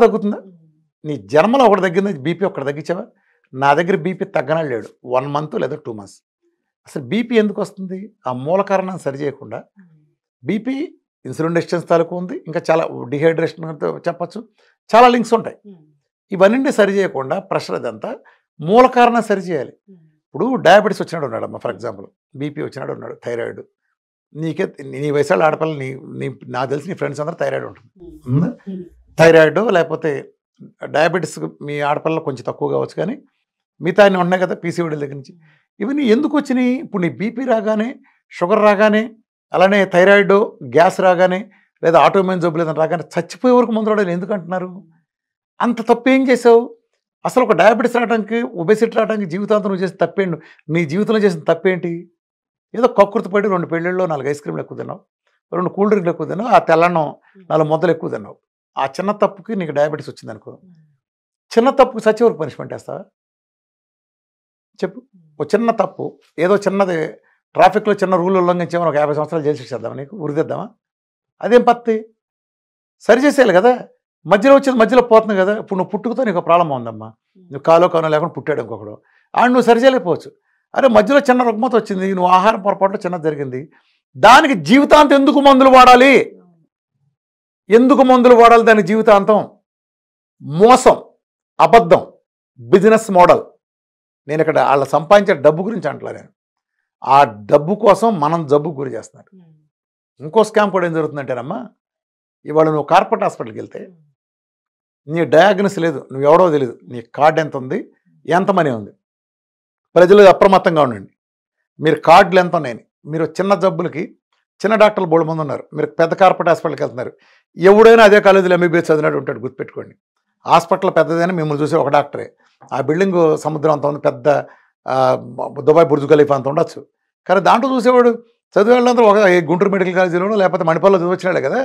తగ్గుతుందా? నీ జన్మలో ఒకటి తగ్గింది, బీపీ ఒకటి తగ్గించావా? నా దగ్గర బీపీ తగ్గనని లేడు, 1 మంత్ లేదా 2 మంత్స్. అసలు బీపీ ఎందుకు వస్తుంది? ఆ మూల కారణాన్ని సరి చేయకుండా బీపీ ఇన్సులిన్ రెసిస్టెన్స్ తాలూకు ఉంది, ఇంకా చాలా డిహైడ్రేషన్ చెప్పచ్చు, చాలా లింక్స్ ఉంటాయి. ఇవన్నీ సరి చేయకుండా ప్రెషర్ అదంతా మూల కారణం సరి చేయాలి. ఇప్పుడు డయాబెటీస్ వచ్చినాడు ఉన్నాడమ్మా, ఫర్ ఎగ్జాంపుల్ బీపీ వచ్చినాడు ఉన్నాడు, థైరాయిడ్. నీకే నీ వయసు ఆడపిల్ల నీ నాకు తెలిసి నీ ఫ్రెండ్స్ అందరూ థైరాయిడ్ ఉంటుంది. థైరాయిడ్ లేకపోతే డయాబెటీస్ మీ ఆడపిల్ల కొంచెం తక్కువ కావచ్చు, కానీ మిగతా అన్నీ ఉన్నాయి కదా పీసీఓడి దగ్గర నుంచి. ఇవన్నీ ఎందుకు వచ్చినాయి? ఇప్పుడు నీ బీపీ రాగానే, షుగర్ రాగానే, అలానే థైరాయిడ్, గ్యాస్ రాగానే, లేదా ఆటోమైన్ జబ్బు లేదని రాగానే చచ్చిపోయే వరకు మందులు వాడాలి ఎందుకు అంటున్నారు? అంత తప్పు ఏం చేసావు? అసలు ఒక డయాబెటీస్ రావడానికి, ఒబెసిటీ రావడానికి జీవితాంతం నువ్వు చేసిన తప్పేంటి? నీ జీవితంలో చేసిన తప్పేంటి? ఏదో కక్కుర్తి పడి 2 పెళ్ళిళ్ళు 4 ఐస్ క్రీమ్లు ఎక్కువ తిన్నావు, 2 కూల్ డ్రింక్లు ఎక్కువ తిన్నావు, ఆ తెల్లన్నం 4 ముద్దలు ఎక్కువ తిన్నావు. ఆ చిన్న తప్పుకి నీకు డయాబెటీస్ వచ్చింది అనుకో, చిన్న తప్పుకి చచ్చే వరకు పనిష్మెంట్ వేస్తావా? చెప్పు. ఒక చిన్న తప్పు, ఏదో చిన్నది ట్రాఫిక్లో చిన్న రూల్ ఉల్లంఘించామని ఒక 50 సంవత్సరాలు జైలు శిక్ష చేద్దామా? నీకు ఉరిదిద్దామా? అదేం పత్తి? సరి చేసేయాలి కదా. మధ్యలో వచ్చేది మధ్యలో పోతుంది కదా. ఇప్పుడు నువ్వు పుట్టుకతో నీకు ప్రాబ్లం ఉందమ్మా, నువ్వు కాలో లేకుండా పుట్టాడు ఇంకొకడు, నువ్వు సరి చేయలేకపోవచ్చు. అరే మధ్యలో చిన్న రుగ్మత వచ్చింది, నువ్వు ఆహారం పొరపాటులో చిన్నది జరిగింది, దానికి జీవితాంతం ఎందుకు మందులు వాడాలి? ఎందుకు మందులు వాడాలి దానికి జీవితాంతం? మోసం, అబద్ధం, బిజినెస్ మోడల్. నేను ఇక్కడ వాళ్ళ సంపాదించే డబ్బు గురించి అంటలే, నేను ఆ డబ్బు కోసం మనం జబ్బుకు గురి చేస్తున్నారు. ఇంకో స్కామ్ కూడా ఏం జరుగుతుందంటేనమ్మా, ఇవాళ నువ్వు కార్పొరేట్ హాస్పిటల్కి వెళ్తే నీ డయాగ్నోస్ లేదు, నువ్వు ఎవడో తెలియదు, నీ కార్డు ఎంత ఉంది, ఎంత మనీ ఉంది. ప్రజలు అప్రమత్తంగా ఉండండి. మీరు కార్డులు ఎంత ఉన్నాయని. మీరు చిన్న జబ్బులకి చిన్న డాక్టర్లు బోల్డ్ మంది ఉన్నారు, మీరు పెద్ద కార్పొరేట్ హాస్పిటల్కి వెళ్తున్నారు. ఎవడైనా అదే కాలేజీలో ఎంబీబీఎస్ చదివినాడు ఉంటాడు, గుర్తుపెట్టుకోండి. హాస్పిటల్ పెద్దదైనా మిమ్మల్ని చూసే ఒక డాక్టరే. ఆ బిల్డింగ్ సముద్రం అంత ఉంది, పెద్ద దుబాయ్ బుర్జ్ ఖలీఫా అంత ఉండొచ్చు, కానీ దాంట్లో చూసేవాడు చదివే వాళ్ళందరూ ఒక గుంటూరు మెడికల్ కాలేజీలోనో లేకపోతే మణిపాల్లో చదివచ్చినాడే కదా,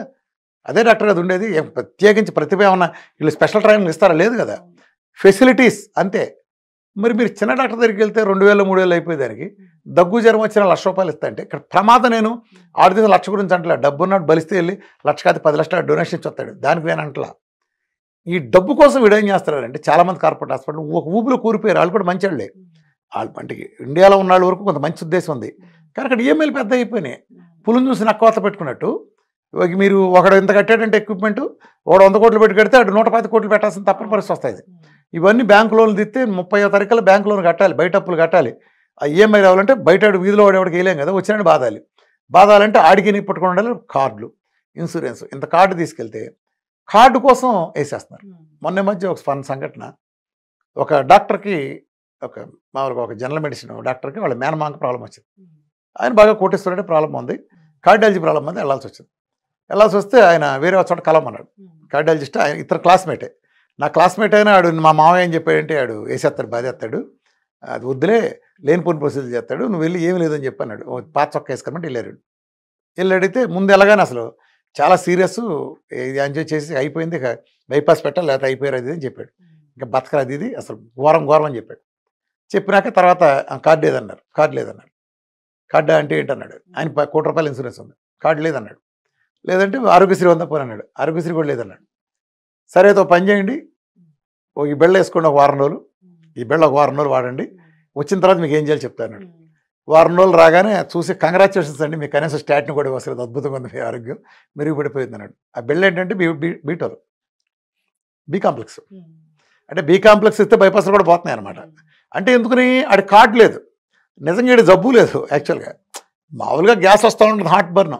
అదే డాక్టర్ కదా ఉండేది. ప్రత్యేకించి ప్రతిభ ఏమన్నా వీళ్ళు స్పెషల్ ట్రైనింగ్ ఇస్తారా? లేదు కదా, ఫెసిలిటీస్ అంతే. మరి మీరు చిన్న డాక్టర్ దగ్గరికి వెళ్తే 2000 3000 అయిపోయేదానికి దగ్గు జ్వరం వచ్చిన ₹1,00,000 ఇస్తా అంటే ఇక్కడ ప్రమాదం. నేను ఆడితే 1,00,000 గురించి అంటలే, డబ్బు ఉన్నాడు బలిస్తే వెళ్ళి 1,00,000 కాదు 10 లక్షల డొనేషన్ ఇచ్చి వస్తాడు, దానికి నేను అంటలా. ఈ డబ్బు కోసం వీడేం చేస్తారంటే చాలామంది కార్పొరేట్ హాస్పిటల్ ఒక ఊపిలో కూరిపోయారు. వాళ్ళు కూడా మంచి వాళ్ళే, వాళ్ళ పంటికి ఇండియాలో ఉన్న వాళ్ళ వరకు కొంత మంచి ఉద్దేశం ఉంది, కానీ అక్కడ ఈఎంఐలు పెద్ద అయిపోయినాయి. పులుని చూసి నక్కవాత పెట్టుకున్నట్టు. మీరు ఒకడు ఎంత కట్టాడంటే ఎక్విప్మెంట్, ఒకడు 100 కోట్లు పెట్టి కడితే అటు 110 కోట్లు పెట్టాల్సిన తప్పని పరిస్థితి వస్తుంది. ఇవన్నీ బ్యాంకు లోన్లు తీస్తే 30వ తారీఖులో బ్యాంకు లోన్ కట్టాలి, బయట అప్పులు కట్టాలి. ఆ ఈఎంఐ రావాలంటే బయట వీధిలో వాడేవాడికి వేయలేం కదా, వచ్చినట్టు బాధాలి. బాధాలంటే ఆడికి నీ పట్టుకుని ఉండాలి కార్డులు, ఇన్సూరెన్స్. ఇంత కార్డు తీసుకెళ్తే కార్డు కోసం వేసేస్తున్నారు. మొన్న మధ్య ఒక ఫన్ సంఘటన, ఒక డాక్టర్కి మామూలుగా ఒక జనరల్ మెడిసిన్ డాక్టర్కి వాళ్ళ మేనమాంక ప్రాబ్లం వచ్చింది. ఆయన బాగా కోటేశ్వరుడే ప్రాబ్లం ఉంది, కార్డియాలజీ ప్రాబ్లం ఉంది, వెళ్ళాల్సి వస్తే ఆయన వేరే చోట కలవమన్నాడు. కార్డియాలజిస్ట్ ఆయన ఇతర క్లాస్మేటే, నా క్లాస్మేట్ అయినా ఆడు మా మామయ్య ఏం చెప్పాడంటే ఆడు వేసేస్తాడు, బాధేస్తాడు, అది వద్దులే లేనిపోని ప్రొసీజర్ చేస్తాడు, నువ్వు వెళ్ళి ఏమి లేదని చెప్పన్నాడు. పాత చొక్క వేసుకోమంటే వెళ్ళి అడిగితే ముందు ఎలాగానే అసలు చాలా సీరియస్, ఇది ఎంజాయ్ చేసి అయిపోయింది, ఇక బైపాస్ పెట్టాలి లేకపోతే అయిపోయారు అది అని చెప్పాడు. ఇంకా బతకరాది ఇది అసలు ఘోరం అని చెప్పాడు. చెప్పినాక తర్వాత కార్డు లేదన్నారు. కార్డు అంటే ఏంటన్నాడు. ఆయన ₹1,00,00,000 ఇన్సూరెన్స్ ఉంది, కార్డు లేదన్నాడు. లేదంటే ఆరోగ్యశ్రీ ఉందా పోనీ అన్నాడు, ఆరోగ్యశ్రీ కూడా లేదన్నాడు. సరే అయితే పని చేయండి, ఈ బిళ్ళ వేసుకోండి, ఒక వారం రోజులు వాడండి, వచ్చిన తర్వాత మీకు ఏం చేయాలి చెప్తాను. వారం రోజులు రాగానే చూసి కంగ్రాచులేషన్స్ అండి, మీకు కనీసం స్టాట్ని కూడా వస్తుంది, అద్భుతంగా ఉంది మీ ఆరోగ్యం, మెరుగుపడిపోయింది అన్నాడు. ఆ బిళ్ళ ఏంటంటే బీటోల్, బి కాంప్లెక్స్. అంటే బి కాంప్లెక్స్ ఇస్తే బైపాస్లో కూడా పోతున్నాయి అనమాట. అంటే ఎందుకని ఆడి కార్డు లేదు, నిజంగా ఆడి జబ్బు లేదు. యాక్చువల్గా మామూలుగా గ్యాస్ వస్తూ ఉంటుంది, హార్ట్ బర్న్,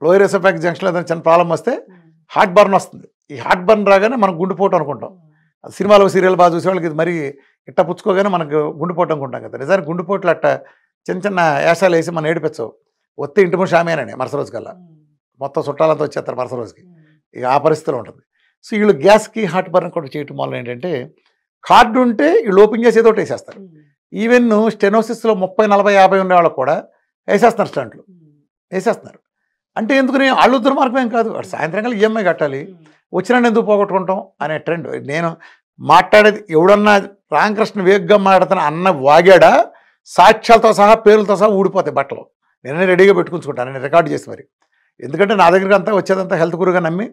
లోయర్ ఎసోఫాగస్ జంక్షన్లో ఏదైనా చిన్న ప్రాబ్లం వస్తే హార్ట్ బర్న్ వస్తుంది. ఈ హార్ట్ బర్న్ రాగానే మనం గుండెపోటు అనుకుంటాం. సినిమాలో సీరియల్ బాగా చూసే వాళ్ళకి ఇది మరి ఇట్ట పుచ్చుకోగానే మనకు గుండెపోటు అనుకుంటాం కదా. నిజానికి గుండెపోట్లు అట్ట చిన్న యాసాలు వేసి మనం ఏడిపించవు, వస్తే ఇంటి ముందు షామేనని మరుస రోజు కల్లా మొత్తం చుట్టాలంతా వచ్చేస్తారు మరుస రోజుకి, ఇక ఆ పరిస్థితిలో ఉంటుంది. సో వీళ్ళు గ్యాస్కి హార్ట్ బర్న్ కూడా చేయటం వల్ల ఏంటంటే కార్డు ఉంటే వీళ్ళు ఓపెన్ చేసి ఏదో ఒకటి వేసేస్తారు. ఈవెన్ స్టెనోసిస్లో 30, 40, 50 ఉండే వాళ్ళకు కూడా వేసేస్తున్నారు, స్టంట్లు వేసేస్తున్నారు. అంటే ఎందుకని వాళ్ళు దుర్మార్గం ఏం కాదు, వాడు సాయంత్రం కల్లా ఈఎంఐ కట్టాలి, వచ్చినా ఎందుకు పోగొట్టుకుంటాం అనే ట్రెండ్. నేను మాట్లాడేది ఎవడన్నా రామకృష్ణ వేగ్గా మాట్లాడుతున్న అన్న వాగాడా సాక్ష్యాలతో సహా పేర్లతో సహా ఊడిపోతాయి బట్టలు. నేనే రెడీగా పెట్టుకుంటాను, నేను రికార్డు చేసి మరి. ఎందుకంటే నా దగ్గరికి అంతా వచ్చేదంతా హెల్త్ గురుగా నమ్మి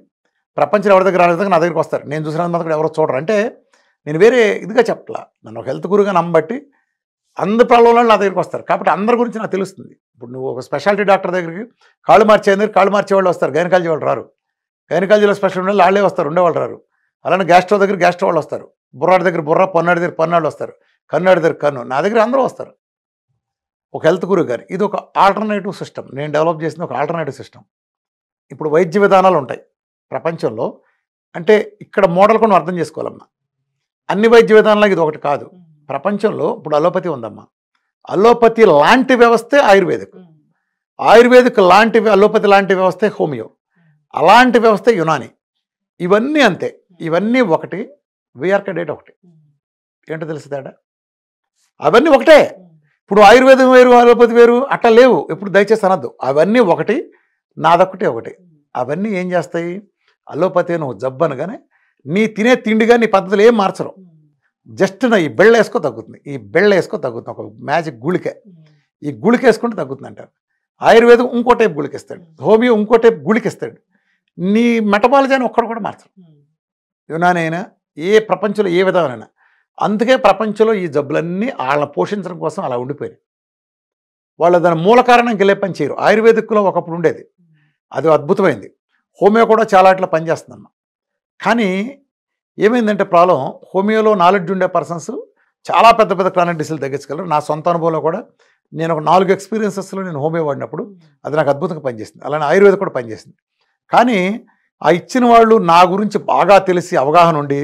ప్రపంచంలో ఎవరి దగ్గర రాలేదు నా దగ్గరికి వస్తారు. నేను చూసినంత మాత్రం ఎవరో చూడరు. అంటే నేను వేరే ఇదిగా చెప్పలా. నన్ను ఒక హెల్త్ గురుగా నమ్మబట్టి అందరి ప్రాబ్లంలో నా దగ్గరికి వస్తారు. కాబట్టి అందరి గురించి నాకు తెలుస్తుంది. ఇప్పుడు నువ్వు ఒక స్పెషాలిటీ డాక్టర్ దగ్గరికి కాళ్ళు మార్చే దగ్గర కాళ్ళు మార్చే వాళ్ళు వస్తారు, గైనకాలజీ వాళ్ళు రారు. గైనకాలజీలో స్పెషల్ ఉండే వాళ్ళే వస్తారు, ఉండేవాళ్ళు రారు. అలానే గ్యాస్ట్రో దగ్గర గ్యాస్ట్రో వాళ్ళు వస్తారు, బుర్రాడి దగ్గర బుర్ర, పొన్నాడి దగ్గర పొన్నాడు వస్తారు, కన్నాడి దగ్గర కన్ను. నా దగ్గర అందరూ వస్తారు ఒక హెల్త్ గురువు గారు. ఇది ఒక ఆల్టర్నేటివ్ సిస్టమ్, నేను డెవలప్ చేసిన ఒక ఆల్టర్నేటివ్ సిస్టమ్. ఇప్పుడు వైద్య విధానాలు ఉంటాయి ప్రపంచంలో. అంటే ఇక్కడ మోడల్ కూడా అర్థం చేసుకోవాలమ్మా. అన్ని వైద్య విధానాలకు ఇది ఒకటి కాదు. ప్రపంచంలో ఇప్పుడు అలోపతి ఉందమ్మా. అలోపతి లాంటి వ్యవస్థే ఆయుర్వేదిక్, ఆయుర్వేదిక్ లాంటి అలోపతి లాంటి వ్యవస్థే హోమియో, అలాంటి వ్యవస్థే యునాని. ఇవన్నీ అంతే, ఇవన్నీ ఒకటి. విఆర్కే డేట్ ఒకటి. ఏంటో తెలుసు తేడా? అవన్నీ ఒకటే. ఇప్పుడు ఆయుర్వేదం వేరు, అలోపతి వేరు అట్లా లేవు. ఎప్పుడు దయచేసి అనద్దు. అవన్నీ ఒకటి, నాదొక్కటే ఒకటి. అవన్నీ ఏం చేస్తాయి? అలోపతి నువ్వు జబ్బు అనగానే నీ తినే తిండిగా నీ పద్ధతులు ఏం మార్చరు. జస్ట్ నా ఈ బెళ్ళ వేసుకో తగ్గుతుంది, ఈ బెళ్ళ వేసుకో తగ్గుతుంది. ఒక మ్యాజిక్ గుళిక, ఈ గుళిక వేసుకుంటే తగ్గుతుంది అంటారు. ఆయుర్వేదం ఇంకో టైప్ గుళికిస్తాడు, హోమియో ఇంకో టైప్ గుళికిస్తాడు. నీ మెటబాలజీని ఒక్కడు కూడా మార్చరు. యునాని అయినా ఏ ప్రపంచంలో ఏ విధమైనా. అందుకే ప్రపంచంలో ఈ జబ్బులన్నీ వాళ్ళని పోషించడం కోసం అలా ఉండిపోయాయి. వాళ్ళు దాని మూల కారణం గెలే పని చేయరు. ఆయుర్వేదిక్లో ఒకప్పుడు ఉండేది, అది అద్భుతమైంది. హోమియో కూడా చాలా అట్లా పనిచేస్తుందమ్మా. కానీ ఏమైందంటే ప్రాబ్లం, హోమియోలో నాలెడ్జ్ ఉండే పర్సన్స్ చాలా పెద్ద పెద్ద క్రానిక్ డిసీజులు తగ్గించగలరు. నా సొంత అనుభవంలో కూడా నేను ఒక 4 ఎక్స్పీరియన్సెస్లో నేను హోమియో వాడినప్పుడు అది నాకు అద్భుతంగా పనిచేసింది. అలానే ఆయుర్వేదం కూడా పనిచేసింది. కానీ ఆ ఇచ్చిన వాళ్ళు నా గురించి బాగా తెలిసి అవగాహన ఉండి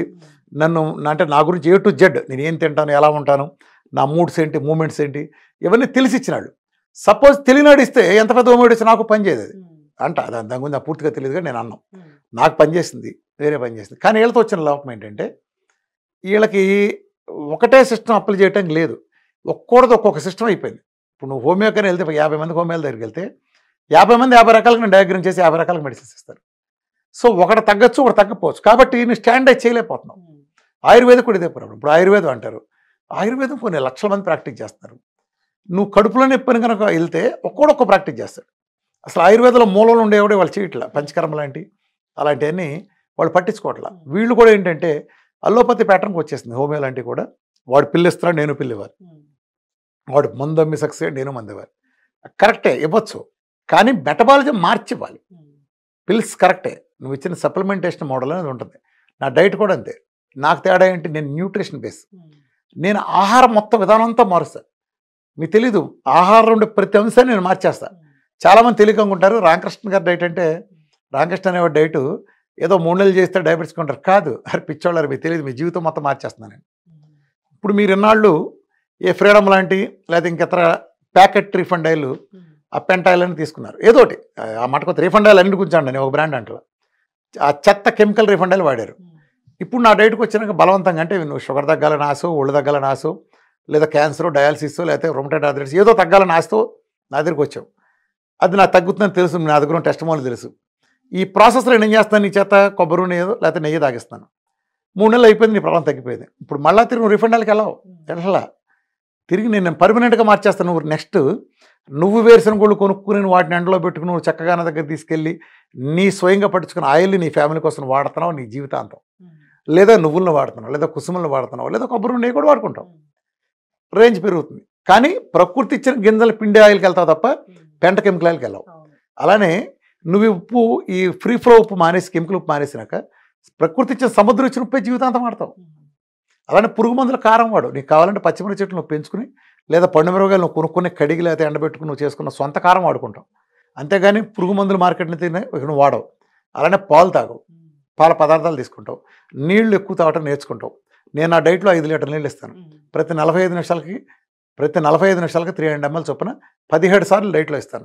నన్ను అంటే నా గురించి A to Z నేను ఏం తింటాను, ఎలా ఉంటాను, నా మూడ్స్ ఏంటి, మూమెంట్స్ ఏంటి, ఇవన్నీ తెలిసి ఇచ్చినాడు. సపోజ్ తెలియనాడు ఇస్తే ఎంత పెద్ద హోమియో ఇస్తే నాకు పనిచేయదు. అది అంట దాని గురించి నాకు పూర్తిగా తెలియదుగా నేను అన్నాం. నాకు పనిచేసింది, వేరే పని చేసింది. కానీ వీళ్ళతో వచ్చిన లోపం ఏంటంటే వీళ్ళకి ఒకటే సిస్టమ్ అప్లై చేయడానికి లేదు, ఒక్కోటిది ఒక్కొక్క సిస్టమ్ అయిపోయింది. ఇప్పుడు నువ్వు హోమియోకని వెళ్తే 50 మంది హోమియోల దగ్గరికి వెళ్తే 50 మంది 50 రకాలుగా నేను డయాగ్రామ్ చేసి 50 రకాల మెడిసిన్స్ ఇస్తారు. సో ఒకటి తగ్గచ్చు, ఒకటి తగ్గపోవచ్చు. కాబట్టి నేను స్టాండర్డ్ చేయలేకపోతున్నావు. ఆయుర్వేదం కూడా ఇదే ప్రాబ్లం. ఇప్పుడు ఆయుర్వేదం అంటారు, ఆయుర్వేదం కొన్ని లక్షల మంది ప్రాక్టీస్ చేస్తారు. నువ్వు కడుపులో నొప్పిని కనుక వెళ్తే ఒక్కొక్క ప్రాక్టీస్ చేస్తాడు. అసలు ఆయుర్వేదంలో మూలంలో ఉండేవాడే వాళ్ళు చేయట్లా. పంచకర్మ లాంటి అలాంటివన్నీ వాళ్ళు పట్టించుకోవట్లా. వీళ్ళు కూడా ఏంటంటే అల్లోపతి ప్యాటర్న్కి వచ్చేసింది. హోమియో లాంటివి కూడా వాడు పిల్లిస్తున్నాడు, నేను పిల్లివ్వాలి, వాడు మందు అమ్మి సక్సెస్, నేను మందు ఇవ్వాలి. కరెక్టే ఇవ్వచ్చు, కానీ మెటబాలజీ మార్చివ్వాలి. పిల్స్ కరెక్టే, నువ్వు ఇచ్చిన సప్లిమెంటేషన్ మోడల్ అనేది ఉంటుంది. నా డైట్ కూడా అంతే. నాకు తేడా ఏంటి, నేను న్యూట్రిషన్ బేస్, నేను ఆహారం మొత్తం విధానం అంతా మారుస్తాను. మీకు తెలీదు, ఆహారం ఉండే ప్రతి అంశాన్ని నేను మార్చేస్తాను. చాలామంది తెలియకుంటారు రామకృష్ణ గారి డైట్ అంటే, రామకృష్ణ అనేవాడు డైట్ ఏదో 3 నెలలు చేస్తే డయాబెటీస్ కొంటారు. కాదు, అది పిచ్చోళ్ళారు, మీకు తెలియదు. మీ జీవితం మొత్తం మార్చేస్తున్నాను నేను. ఇప్పుడు మీరు ఇన్నాళ్ళు ఏ ఫ్రీడమ్ లాంటి లేదా ఇంకెతర packet refund oil, up oil అని తీసుకున్నారు. ఏదోటి ఆ మటుకొత్త రీఫండ్ ఆయిల్ అన్నింటి గురించి అండి, నేను ఒక బ్రాండ్ అంటలా, ఆ చెత్త కెమికల్ రీఫండ్ ఆయిల్ వాడారు. ఇప్పుడు నా డైట్కి వచ్చినాక బలవంతంగా అంటే నువ్వు షుగర్ తగ్గాలని ఆశో, ఒళ్ళు తగ్గాలని ఆశో, లేదా క్యాన్సర్, డయాలసిస్, లేకపోతే రొమటైడ్ ఆర్థరైటిస్ ఏదో తగ్గాలని ఆశతో నా దగ్గరికి వచ్చావు. అది నాకు తగ్గుతుందని తెలుసు, నా దగ్గర టెస్ట్ మోలు తెలుసు. ఈ ప్రాసెస్లో నేను ఏం చేస్తాను, నీ చేత కొబ్బరి నూనె లేకపోతే నెయ్యి తాగిస్తాను. 3 నెలలు అయిపోయింది, నీ ప్రాబ్లం తగ్గిపోయింది. ఇప్పుడు మళ్ళీ తిరిగి నువ్వు రిఫండ్ ఆయిల్కి వెళ్ళావు, వెళ్ళలా, తిరిగి నేను పర్మనెంట్గా మార్చేస్తాను. నువ్వు నెక్స్ట్ నువ్వు వేరుశనగ గుళ్ళు కొనుక్కుని వాటిని ఎండలో పెట్టుకుని నువ్వు చక్కగా నా దగ్గర తీసుకెళ్ళి నీ స్వయంగా పట్టించుకున్న ఆయిల్ని నీ ఫ్యామిలీ కోసం వాడుతున్నావు నీ జీవితాంతం. లేదా నువ్వులను వాడుతున్నావు, లేదా కుసుమలను వాడుతున్నావు, లేదా కొబ్బరి నూనె కూడా వాడుకుంటావు. రేంజ్ పెరుగుతుంది. కానీ ప్రకృతి ఇచ్చిన గింజల పిండి ఆయిల్కి వెళ్తావు తప్ప పెంట కెమికల్ ఆయిల్కి వెళ్ళావు. అలానే నువ్వు ఉప్పు, ఈ ఫ్రీ ఫ్లో ఉప్పు మానేసి, కెమికల్ ఉప్పు మానేసినాక ప్రకృతి ఇచ్చిన సముద్రం ఇచ్చిన ఉప్పే జీవితాంతం వాడతావు. అలానే పురుగు మందుల కారం వాడు. నీకు కావాలంటే పచ్చిమిరపకాయ చెట్లు నువ్వు పెంచుకుని, లేదా పండు మిరపకాయలు నువ్వు కొనుక్కుని కడిగి లేకపోతే ఎండబెట్టుకుని నువ్వు చేసుకున్న సొంత కారం వాడుకుంటావు. అంతేగాని పురుగు మందులు మార్కెట్ని తినే నువ్వు వాడవు. అలానే పాలు తాగవు, పాల పదార్థాలు తీసుకుంటావు, నీళ్లు ఎక్కువ తాగటం నేర్చుకుంటావు. నేను నా డైట్లో 5 లీటర్ల నీళ్ళు ఇస్తాను. ప్రతి 45 నిమిషాలకి 300 ml చొప్పున 17 సార్లు డైట్లో ఇస్తాను.